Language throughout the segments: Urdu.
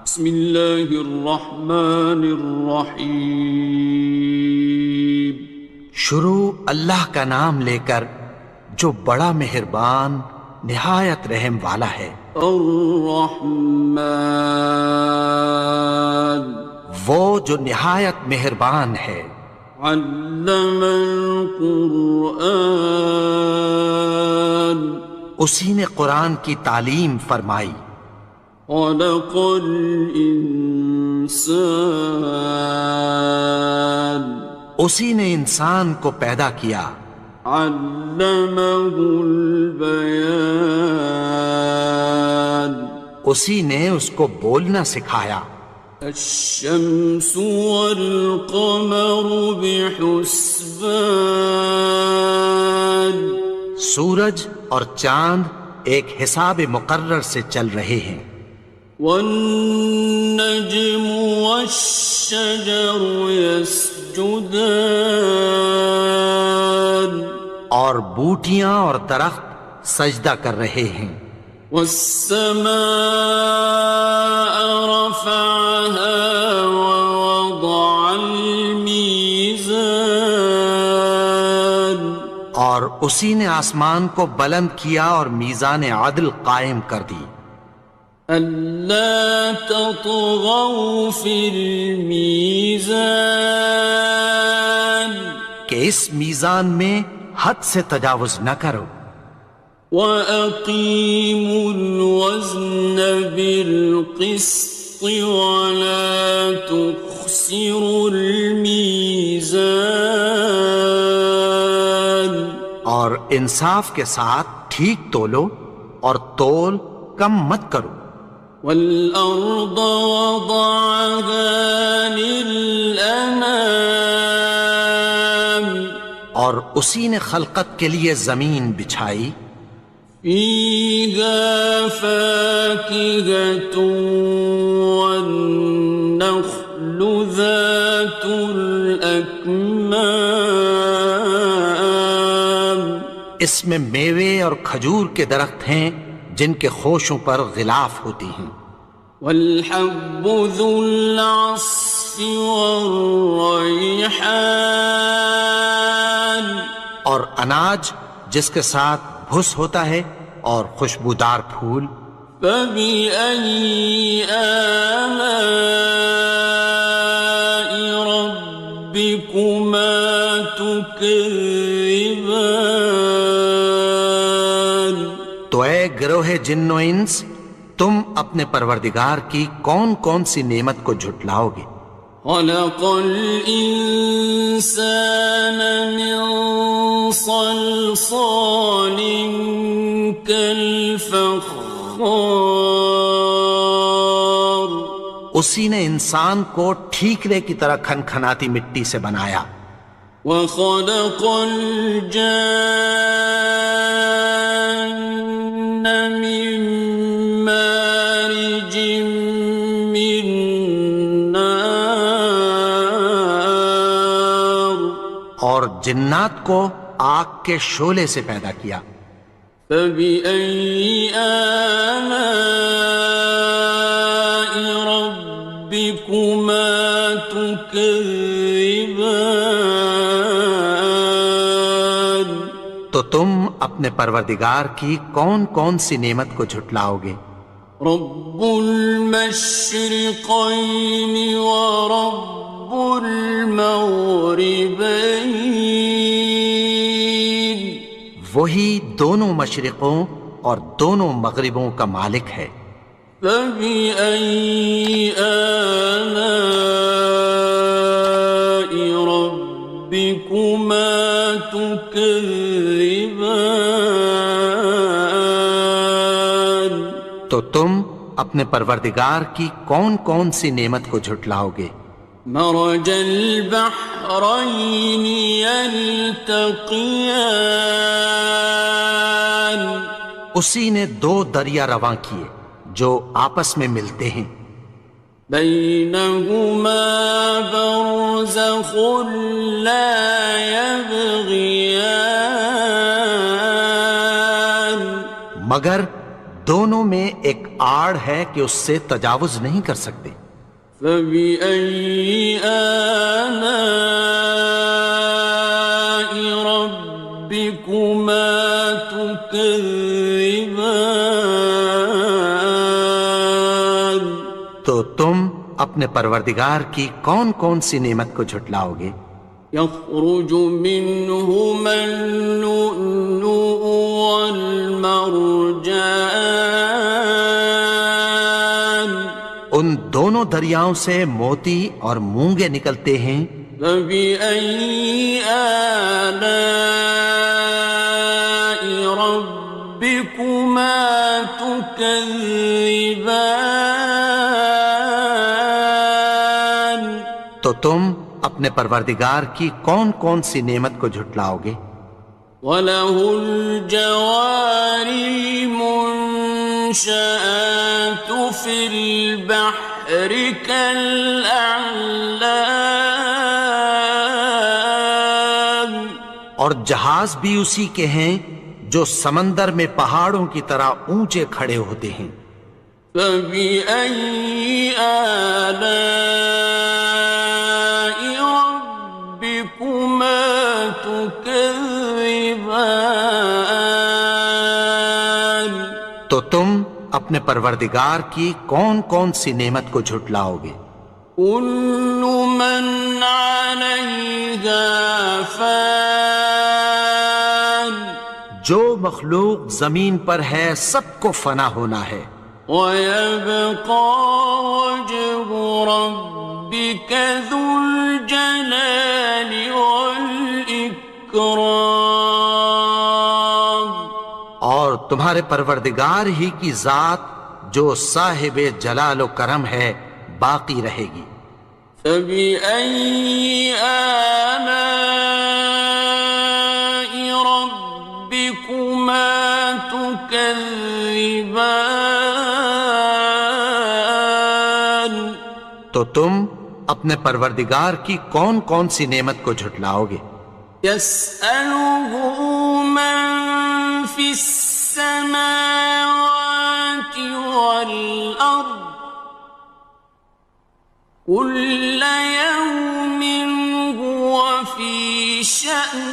بسم اللہ الرحمن الرحیم۔ شروع اللہ کا نام لے کر جو بڑا مہربان نہایت رحم والا ہے۔ الرحمن، وہ جو نہایت مہربان ہے۔ علم القرآن، اسی نے قرآن کی تعلیم فرمائی۔ خلق الانسان، اسی نے انسان کو پیدا کیا۔ علمہ البیان، اسی نے اس کو بولنا سکھایا۔ الشمس والقمر بحسبان، سورج اور چاند ایک حساب مقرر سے چل رہے ہیں۔ والنجم والشجر يسجدان، اور بوٹیاں اور درخت سجدہ کر رہے ہیں۔ والسماء رفعها ووضع الميزان، اور اسی نے آسمان کو بلند کیا اور میزان عدل قائم کر دی۔ ألا تطغوا في الميزان، کہ اس میزان میں حد سے تجاوز نہ کرو۔ وَأَقِيمُوا الْوَزْنَ بِالْقِسْطِ وَلَا تُخْسِرُوا الْمِيزَانَ، اور انصاف کے ساتھ ٹھیک تولو اور تول کم مت کرو۔ وَالْأَرْضَ وَضَعَهَا لِلْأَنَامِ، اور اسی نے خلقت کے لیے زمین بچھائی۔ فِيهَا فَاكِهَةٌ وَالنَّخْلُ ذَاتُ الْأَكْمَامِ، اس میں میوے اور کھجور کے درخت ہیں جن کے خوشوں پر غلاف ہوتی ہیں۔ وَالْحَبُّ ذُو الْعَصْفِ وَالرَّيْحَانِ، اور اناج جس کے ساتھ بھس ہوتا ہے اور خوشبودار پھول۔ فَبِأَيِّ آلَاءِ رَبِّكُمَا تُكَذِّبَانِ، تو اے گروہ جن و انس، تم اپنے پروردگار کی کون کون سی نعمت کو جھٹلاؤ گے؟ خَلَقَ الْإِنسَانَ مِنْ صَلْصَالٍ كَالْفَخَّارِ، اسی نے انسان کو ٹھیکرے کی طرح کھنکھناتی مٹی سے بنایا۔ وَخَلَقَ الْجَانَّ مِن مَّارِجٍ مِّن نَّارٍ، اور جنات کو آگ کے شعلے سے پیدا کیا۔ فَبِأَيِّ آلَاءِ رَبِّكُمَا تُكَذِّبَانِ، تو تم اپنے پروردگار کی کون کون سی نعمت کو جھٹلاؤ گے؟ رب المشرقين ورب المغربين، وہی دونوں مشرقوں اور دونوں مغربوں کا مالک ہے۔ فَبِأَيِّ آلَاءِ رَبِّكُمَا تُكَذِّبَانِ، تو تم اپنے پروردگار کی کون کون سی نعمت کو جھٹلاؤ گے؟ مرج البحرين يلتقيان، اسی نے دو دریا رواں کیے جو آپس میں ملتے ہیں۔ بينهما برزخ لا يبغيان، مگر دونوں میں ایک آڑ ہے کہ اس سے تجاوز نہیں کر سکتے۔ فبأي آلاء ربكما تكذبان؟ تو تم اپنے پروردگار کی کون کون سی نعمت کو جھٹلاؤ گے؟ يخرج منهما اللؤلؤ والمرجان ان دونوں دریاؤں سے موتی اور مونگے نکلتے ہیں۔ فبأي آلاء ربكما تكذبان؟ تو تم اپنے پروردگار کی کون کون سی نعمت کو جھٹلاؤ گے؟ وَلَهُ الْجَوَارِ الْمُنشَآتُ فِي الْبَحْرِ كَالْأَعْلَامِ، اور جہاز بھی اسی کے ہیں جو سمندر میں پہاڑوں کی طرح اونچے کھڑے ہوتے ہیں۔ فَبِأَيِّ آلَاءِ رَبِّكُمَا تُكَذِّبَانِ؟ تو تم اپنے پروردگار کی کون کون سی نعمت کو جھٹلاؤ گے؟ كُلُّ مَنْ عَلَيْهَا فَانٍ، جو مخلوق زمین پر ہے سب کو فنا ہونا ہے۔ وَيَبْقَى وَجْهُ رَبِّكَ ذُو الْجَلَالِ وَالْإِكْرَامِ، اور تمہارے پروردگار ہی کی ذات جو صاحب جلال و کرم ہے باقی رہے گی۔ فَبِأَيِّ آلَاءِ رَبِّكُمَا تُكَذِّبَانِ؟ تو تم اپنے پروردگار کی کون کون سی نعمت کو جھٹلاؤ گے؟ يَسْأَلُهُ مَن فِي السَّمَاوَاتِ وَالْأَرْضِ كُلَّ يَوْمٍ هُوَ فِي شَأْنٍ،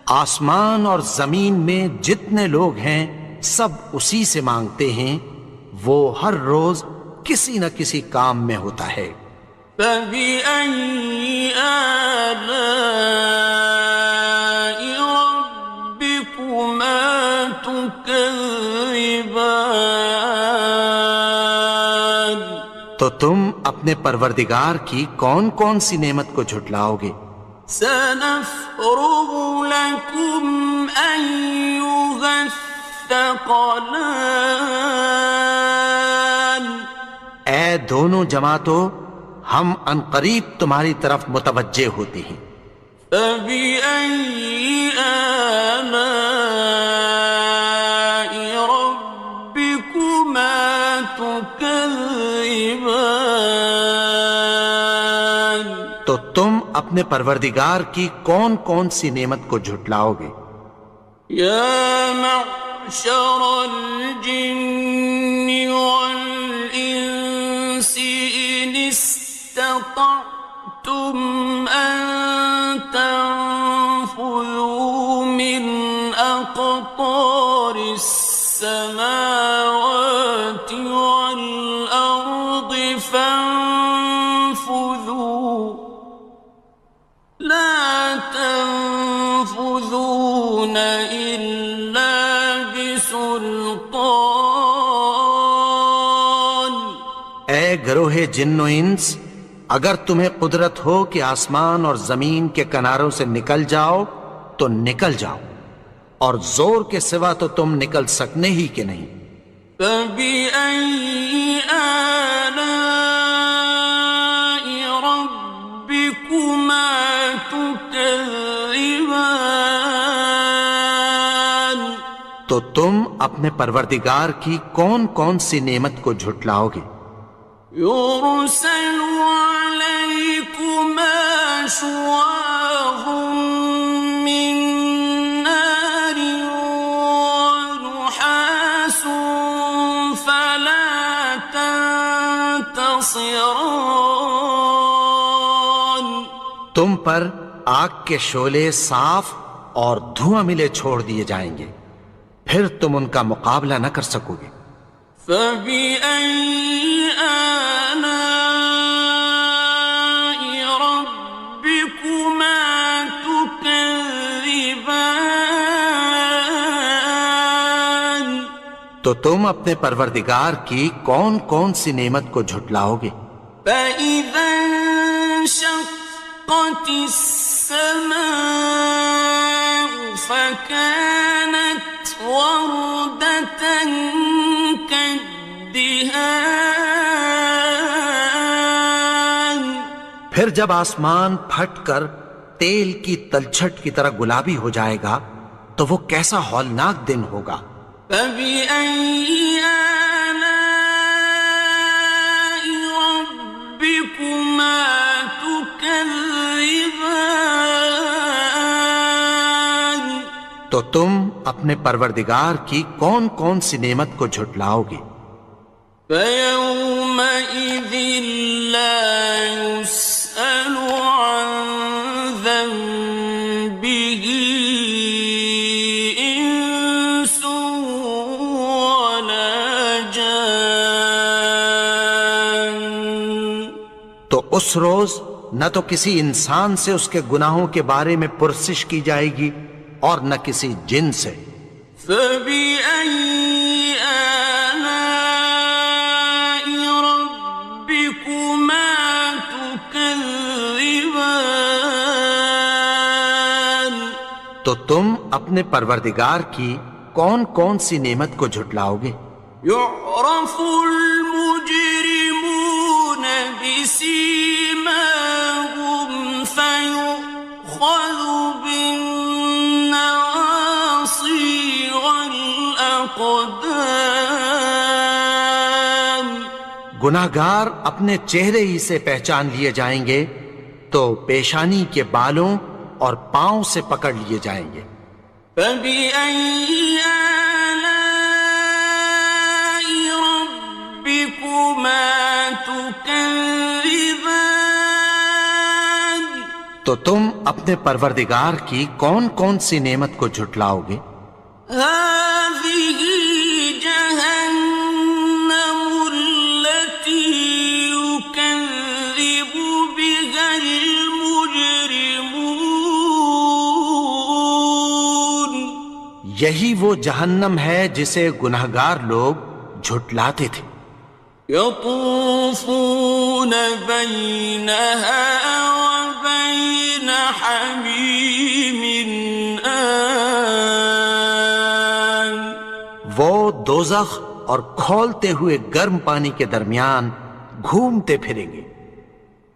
آسمان اور زمین میں جتنے لوگ ہیں سب اسی سے مانگتے ہیں، وہ ہر روز کسی نہ کسی کام میں ہوتا ہے۔ فَبِأَيِّ آلَاءِ رَبِّكُمَا تُكَذِّبَانِ؟ تو تم اپنے پروردگار کی کون کون سی نعمت کو جھٹلاؤ گے؟ سَنَفْرُغُ لَكُمْ أَيُّهَ الثَّقَلَانِ، اے دونوں جماعتوں، ہم عنقریب تمہاری طرف متوجہ ہوتے ہیں۔ فَبِأَيِّ آلَاءِ رَبِّكُمَا تُكَذِّبَانِ؟ تو تم اپنے پروردگار کی کون کون سی نعمت کو جھٹلاؤ گے؟ يَا مَعْشَرَ الْجِنِّ وَالْإِنسِ إِنِ اسْتَطَعْتُمْ أَن تَنفُذُوا مِنْ أَقْطَارِ السَّمَاوَاتِ وَالْأَرْضِ فَانفُذُوا لَا تَنفُذُونَ إِلَّا بِسُلْطَانٍ۔ اے گروہ جن و انس، اگر تمہیں قدرت ہو کہ آسمان اور زمین کے کناروں سے نکل جاؤ تو نکل جاؤ، اور زور کے سوا تو تم نکل سکنے ہی کہ نہیں۔ فَبِأَيِّ آلَاءِ رَبِّكُمَا تُكَذِّبَانِ؟ تو تم اپنے پروردگار کی کون کون سی نعمت کو جھٹلاؤ گے؟ يُرْسَلُ عَلَيْكُمَا شُوَاظٌ مِّن نَّارٍ وَنُحَاسٌ خاصران. تم پر آگ کے شعلے صاف اور دھواں ملے چھوڑ دیے جائیں گے، پھر تم ان کا مقابلہ نہ کر سکو گے۔ فَبِأَيِّ آلَاءِ رَبِّكُمَا تُكَذِّبَانِ. تو تم اپنے پروردگار کی کون کون سی نعمت کو جھٹلاؤ گے؟ فَإِذَا انشَقَّتِ السَّمَاءُ فَكَانَتْ وَرْدَةً كَالدِّهَانِ. پھر جب آسمان پھٹ کر تیل کی تلچھٹ کی طرح گلابی ہو جائے گا تو وہ کیسا ہولناک دن ہوگا۔ فَبِأَيِّ آلَاءِ رَبِّكُمَا تُكَذِّبَانِ. تو تم اپنے پروردگار کی کون کون سی نعمت کو جھٹلاؤ گے؟ فَيَوْمَئِذٍ لَا يُسْأَلُ عَنْ ذَنبِهِ إِنسٌ وَلَا جَانٌ. تو اس روز نہ تو کسی انسان سے اس کے گناہوں کے بارے میں پرسش کی جائے گی اور نہ کسی جن سے۔ فَبِأَيِّ آلَاءِ رَبِّكُمَا تُكَذِّبَانِ. تو تم اپنے پروردگار کی کون کون سی نعمت کو جھٹلاؤ گے؟ يُعْرَفُ الْمُجْرِمُونَ بِسِيمَاهُمْ فَيُؤْخَذُ بِالنَّوَاصِي وَالْأَقْدَامِ. گناہگار اپنے چہرے ہی سے پہچان لیے جائیں گے تو پیشانی کے بالوں اور پاؤں سے پکڑ لیے جائیں گے۔ فَبِأَيِّ آلَاءِ رَبِّكُمَا تُكَذِّبَانِ. تو تم اپنے پروردگار کی کون کون سی نعمت کو جھٹلاؤ گے؟ هَٰذِهِ جَهَنَّمُ الَّتِي يُكَذِّبُ بِهَا الْمُجْرِمُونَ. یہی وہ جہنم ہے جسے گناہگار لوگ جھٹلاتے تھے۔ يَطُوفُونَ بَيْنَهَا وَبَيْنَ حَمِيمٍ آنٍ. وہ دوزخ اور کھولتے ہوئے گرم پانی کے درمیان گھومتے پھریں گے۔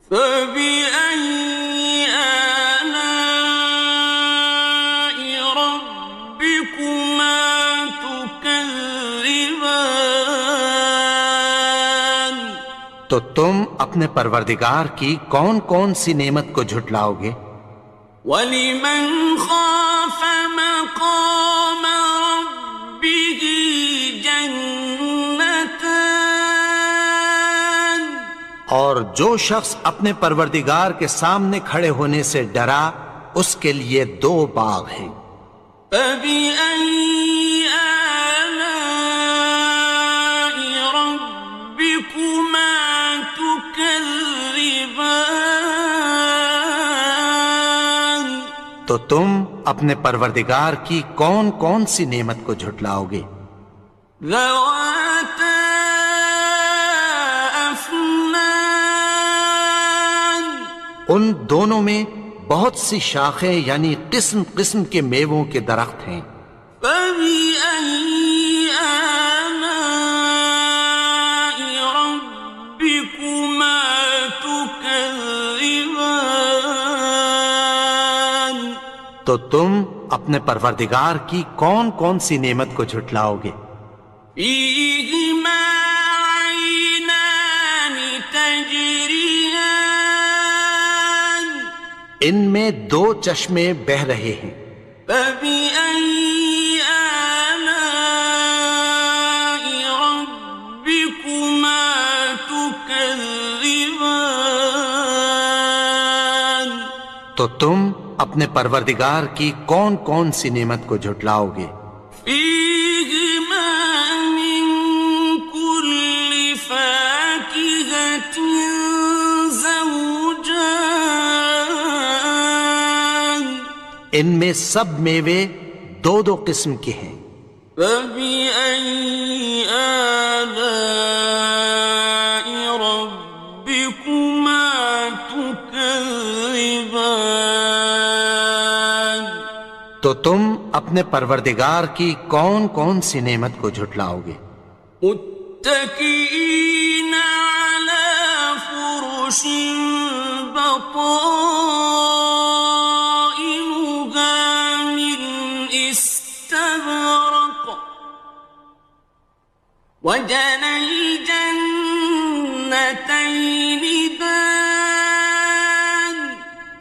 فَبِأَيِّ آلَاءِ رَبِّكُمَا تُكَذِّبَانِ. تو تم اپنے پروردگار کی کون کون سی نعمت کو جھٹلاؤ گے؟ وَلِمَنْ خَافَ مَقَامَ رَبِّهِ جَنَّتَانِ. اور جو شخص اپنے پروردگار کے سامنے کھڑے ہونے سے ڈرا اس کے لیے دو باغ ہیں۔ فَبِأَيِّ آلَاءِ رَبِّكُمَا تُكَذِّبَانِ. تو تم اپنے پروردگار کی کون کون سی نعمت کو جھٹلاؤ گے؟ ذَوَاتَا أَفْنَانٍ. ان دونوں میں بہت سی شاخیں یعنی قسم قسم کے میووں کے درخت ہیں۔ فَبِأَيِّ آلَاءِ رَبِّكُمَا تُكَذِّبَانِ. تو تم اپنے پروردگار کی کون کون سی نعمت کو جھٹلاؤ گے؟ فِيهِمَا عَيْنَانِ تَجْرِيَانِ. ان میں دو چشمے بہہ رہے ہیں۔ فَبِأَيِّ آلَاءِ رَبِّكُمَا تُكَذِّبَانِ. تكذبان تو تم اپنے پروردگار کی کون کون سی نعمت کو جھٹلاؤ گے؟ فيهما من كل فاكهة زوجان ان میں سب میوے دو دو قسم کے ہیں۔ فبأي آلاء ربكما تكذبان تو تم اپنے پروردگار کی کون کون سی نعمت کو جھٹلاؤ گے؟ متكئين على فرش بطائنها من استبرق وجنى الجنتين دان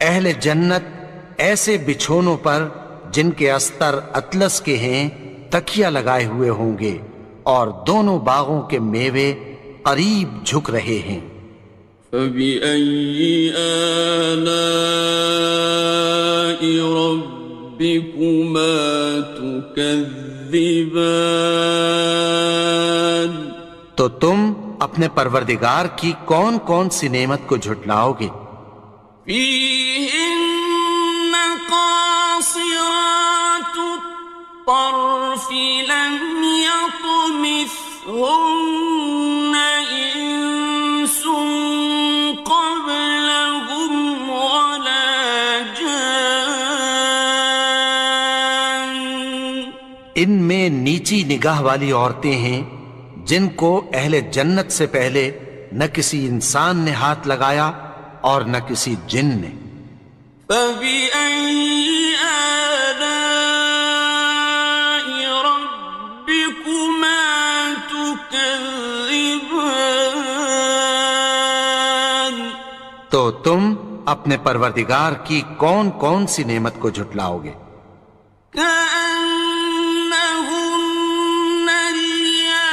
اہل جنت ایسے بچھونوں پر جن کے استر اطلس کے ہیں تکیہ لگائے ہوئے ہوں گے، اور دونوں باغوں کے میوے قریب جھک رہے ہیں۔ فبأي آلاء ربكما تكذبان تو تم اپنے پروردگار کی کون کون سی نعمت کو جھٹلاؤ گے؟ فيهن قاصرات الطرف لم يطمثهن إنس قبلهم ولا جان ان میں نیچی نگاہ والی عورتیں ہیں جن کو اہل جنت سے پہلے نہ کسی انسان نے ہاتھ لگایا اور نہ کسی جن نے۔ فبأي آلاء ربكما تكذبان تو تم اپنے پروردگار کی کون کون سی نعمت کو جھٹلاؤ گے؟ كأنهن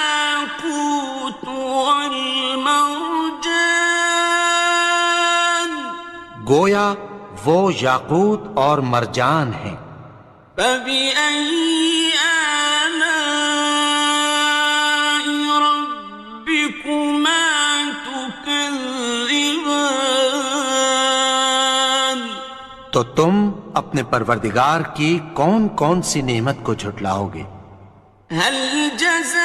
الياقوت والمرجان گویا وہ یاقوت اور مرجان ہیں۔ فبأي آلاء ربكما تكذبان تو تم اپنے پروردگار کی کون کون سی نعمت کو جھٹلاؤ گے؟ هل جزاء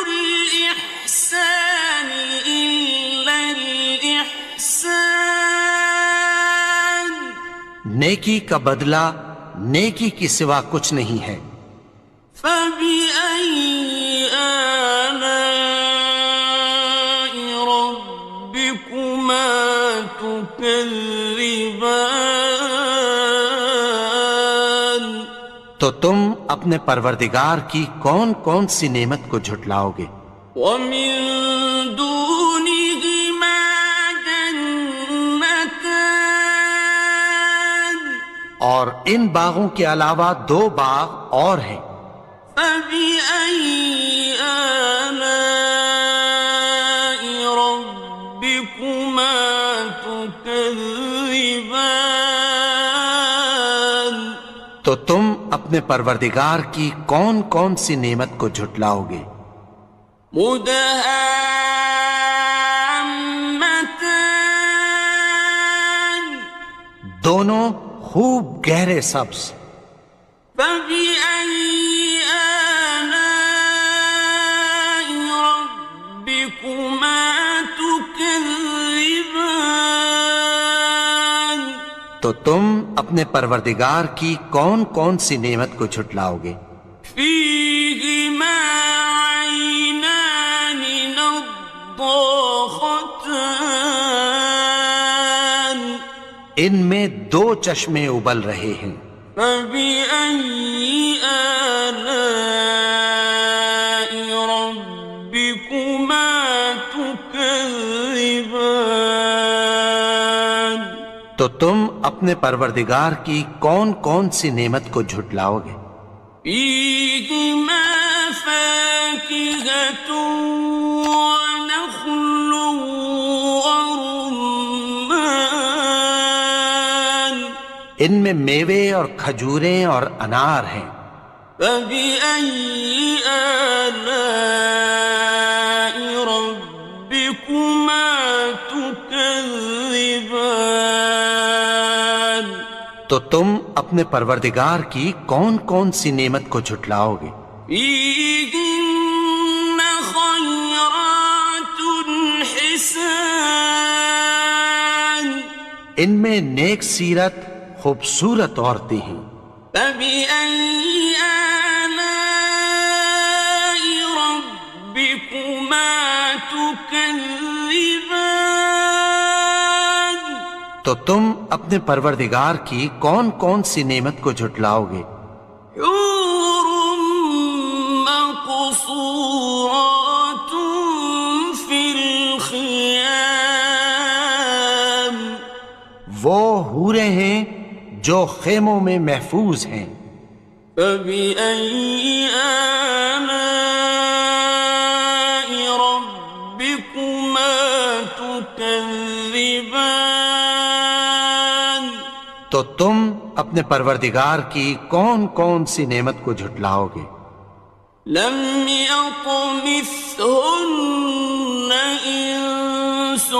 الإحسان إلا الإحسان نیکی کا بدلہ نیکی کی سوا کچھ نہیں ہے۔ فبأي آلاء ربكما تكذبان تو تم اپنے پروردگار کی کون کون سی نعمت کو جھٹلاؤ گے؟ ومن دونهما جنتان اور ان باغوں کے علاوہ دو باغ اور ہیں۔ فبأي آلاء ربكما تكذبان تو تم اپنے پروردگار کی کون کون سی نعمت کو جھٹلاؤ گے؟ مدهامتان دونوں خوب گہرے سبز۔ فبأي آلاء ربكما تكذبان تو تم اپنے پروردگار کی کون کون سی نعمت کو جھٹلاؤ گے؟ فيهما عينان نضاختان ان میں دو چشمے ابل رہے ہیں۔ فبأي آلاء ربكما تكذبان تو تم اپنے پروردگار کی کون کون سی نعمت کو جھٹلاؤ گے؟ فيهما فاكهة ونخل ان میں میوے اور کھجوریں اور انار ہیں۔ فبأي آلاء ربكما تكذبان؟ تو تم اپنے پروردگار کی کون کون سی نعمت کو جھٹلاؤ گے؟ فيهن خيرات حسان، ان میں نیک سیرت خوبصورت عورتیں ہیں۔ فبأي آلاء ربكما تكذبان؟ تو تم اپنے پروردگار کی کون کون سی نعمت کو جھٹلاؤ گے؟ حور مقصورات في الخيام، وہ حوریں ہیں جو خیموں میں محفوظ ہیں۔ فبأي آلاء ربكما تكذبان؟ تو تم اپنے پروردگار کی کون کون سی نعمت کو جھٹلاؤ گے؟ لم يطمثهن إنس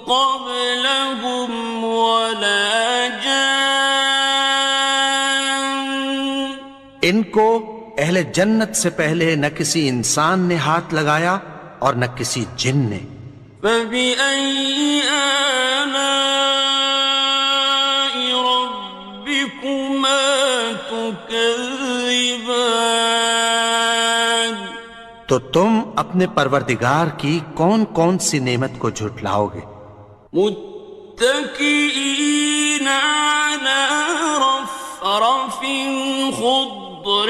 قبلهم ولا جان، ان کو اہل جنت سے پہلے نہ کسی انسان نے ہاتھ لگایا اور نہ کسی جن نے۔ فبأي آلاء ربكما تكذبان؟ تو تم اپنے پروردگار کی کون کون سی نعمت کو جھٹلاؤ گے؟ متكئين على رفرف خضر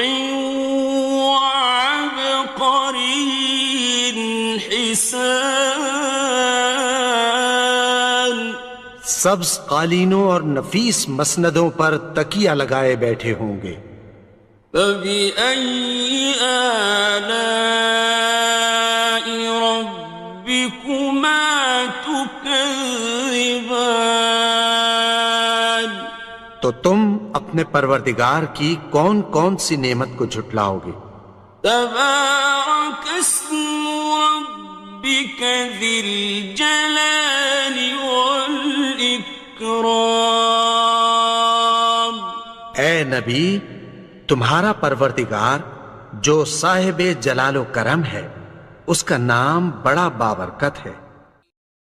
وعبقري حسان، سبز قالینوں اور نفیس مسندوں پر تکیہ لگائے بیٹھے ہوں گے۔ فبأي آلاء ربكما تكذبان؟ تو تم اپنے پروردگار کی کون کون سی نعمت کو جھٹلاؤ گے؟ تبارك اسم ربك ذي الجلال والإكرام۔ اے نبی، تمہارا پروردگار جو صاحب جلال و کرم ہے، اس کا نام بڑا بابرکت ہے۔